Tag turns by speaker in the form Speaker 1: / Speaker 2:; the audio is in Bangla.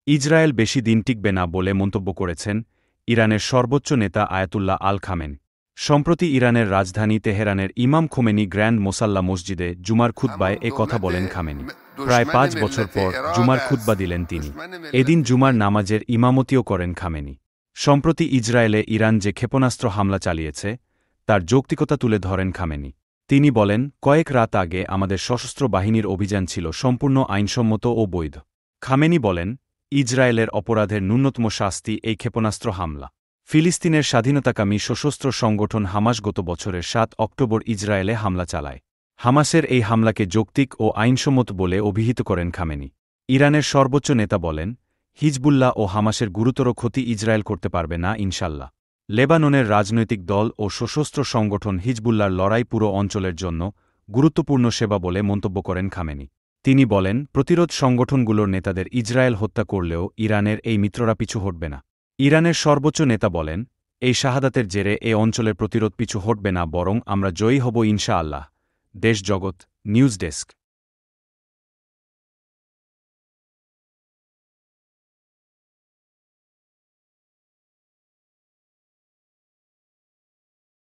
Speaker 1: ইসরায়েল বেশি দিন টিকবে না বলে মন্তব্য করেছেন ইরানের সর্বোচ্চ নেতা আয়াতুল্লাহ আল খামেনি। সম্প্রতি ইরানের রাজধানী তেহরানের ইমাম খোমেনি গ্র্যান্ড মোসাল্লা মসজিদে জুমার খুতবায় এ কথা বলেন খামেনি। প্রায় ৫ বছর পর জুমার খুতবা দিলেন তিনি। এদিন জুমার নামাজের ইমামতিও করেন খামেনি। সম্প্রতি ইসরায়েলে ইরান যে ক্ষেপণাস্ত্র হামলা চালিয়েছে তার যৌক্তিকতা তুলে ধরেন খামেনি। তিনি বলেন, কয়েক রাত আগে আমাদের সশস্ত্র বাহিনীর অভিযান ছিল সম্পূর্ণ আইনসম্মত ও বৈধ। খামেনি বলেন, ইসরায়েলের অপরাধের ন্যূনতম শাস্তি এই ক্ষেপণাস্ত্র হামলা। ফিলিস্তিনের স্বাধীনতাকামী সশস্ত্র সংগঠন হামাস গত বছরের ৭ অক্টোবর ইসরায়েলে হামলা চালায়। হামাসের এই হামলাকে যৌক্তিক ও আইনসম্মত বলে অভিহিত করেন খামেনি। ইরানের সর্বোচ্চ নেতা বলেন, হিজবুল্লাহ ও হামাসের গুরুতর ক্ষতি ইসরায়েল করতে পারবে না ইনশাল্লাহ। লেবাননের রাজনৈতিক দল ও সশস্ত্র সংগঠন হিজবুল্লাহর লড়াই পুরো অঞ্চলের জন্য গুরুত্বপূর্ণ সেবা বলে মন্তব্য করেন খামেনি। তিনি বলেন, প্রতিরোধ সংগঠনগুলোর নেতাদের ইসরায়েল হত্যা করলেও ইরানের এই মিত্ররা পিছু হটবে না। ইরানের সর্বোচ্চ নেতা বলেন, এই শাহাদাতের জেরে এ অঞ্চলের প্রতিরোধ পিছু হটবে না, বরং আমরা জয়ী হব ইনশাআল্লাহ। দেশ জগৎ নিউজ ডেস্ক।